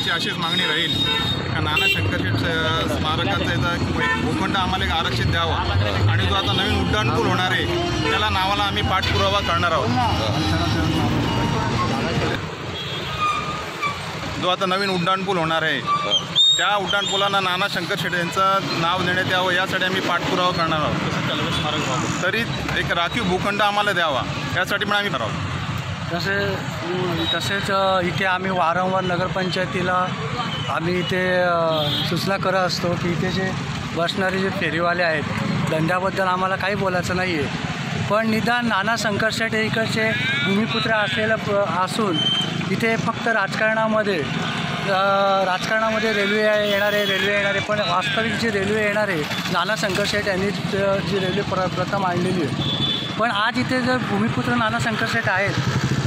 आमची अशीच मागणी राहील का नाना शंकरशेठ स्मारकाचा याचा भूखंड आम्हाला एक आरक्षित द्यावा आणि जो आता नवीन उड्डाणपूल होणार आहे त्याला नावाला आम्ही पाठपुरावा करणार आहोत। जो आता नवीन उड्डाणपूल होणार आहे त्या उड्डाणपुलांना नाना शंकरशेठ यांचं नाव देण्यात यावं यासाठी आम्ही पाठपुरावा करणार आहोत। तसंच कलवे स्मारक व्हावं तरी एक राखीव भूखंड आम्हाला द्यावा यासाठी पण आम्ही करावं। तसेच इथे आम्ही वारंवार नगरपंचायतीला आम्ही इथे सूचना करत असतो की इथे जे बसणारे जे फेरीवाले आहेत धंद्याबद्दल आम्हाला काही बोलायचं नाही आहे, पण निदान नाना शंकरशेठ हे इकडचे भूमिपुत्र असलेलं असून इथे फक्त राजकारणामध्ये रेल्वे येणारे पण वास्तविक जी रेल्वे येणार आहे नाना शंकरशेठ यांनी जी रेल्वे प्रथम आणलेली आहे। पण आज इथे जर भूमिपुत्र नाना शंकरशेठ आहेत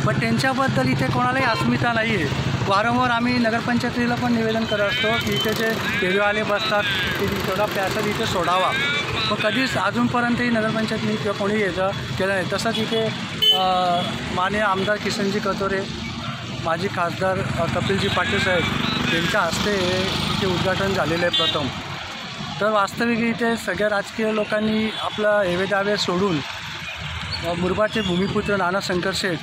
पण त्यांच्याबद्दल इथे कोणालाही अस्मिता नाही आहे। वारंवार आम्ही नगरपंचायतीला पण निवेदन करत असतो की इथे जे रेल्वेवाले बसतात ते थोडा पॅसेंजर इथे सोडावा, पण कधीच अजूनपर्यंतही नगरपंचायतीने किंवा कोणी याचं केलं नाही। तसंच इथे माननीय आमदार किसनजी कतोरे, माजी खासदार कपिलजी पाटील साहेब यांच्या हस्ते इथे उद्घाटन झालेलं आहे प्रथम। तर वास्तविक इथे सगळ्या राजकीय लोकांनी आपला हेवेदावे सोडून मुरबाडचे भूमिपुत्र नाना शंकरशेठ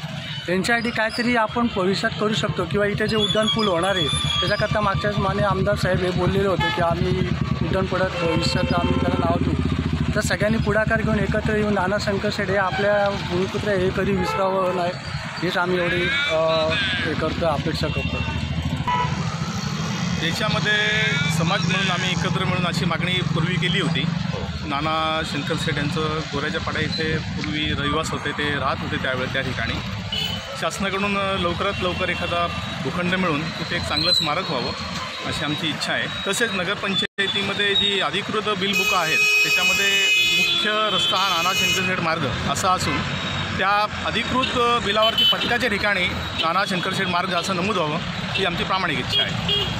यांच्यासाठी काहीतरी आपण भविष्यात करू शकतो किंवा इथे जे उड्डाणपूल होणार आहे त्याच्याकरता मागच्याच माननीय आमदार साहेब हे बोललेले होते की आम्ही उड्डाणपुलात भविष्यात आम्ही त्याला नाव देऊ। तर सगळ्यांनी पुढाकार घेऊन एकत्र येऊन नाना शंकरशेठ हे आपल्या भूमिपुत्र हे कधी विसरावं नाही हेच आम्ही एवढी हे करतो, अपेक्षा करतो। देशामध्ये समाज म्हणून आम्ही एकत्र मिळून अशी मागणी पूर्वी केली होती। नाना शंकरशेठ यांचं गोऱ्याच्या पाड्या इथे पूर्वी रहिवास होते, ते राहत होते त्यावेळेस त्या ठिकाणी। शासनाकडून लवकरात लवकर एखादा भूखंड मिळून तिथे एक चांगलं स्मारक व्हावं अशी आमची इच्छा आहे। तसेच नगरपंचायतीमध्ये जी अधिकृत बिल बुकं आहेत त्याच्यामध्ये मुख्य रस्ता हा नाना शंकरशेठ मार्ग असा असून त्या अधिकृत बिलावरती पत्त्याच्या ठिकाणी नाना शंकरशेठ मार्ग असं नमूद व्हावं ही आमची प्रामाणिक इच्छा आहे।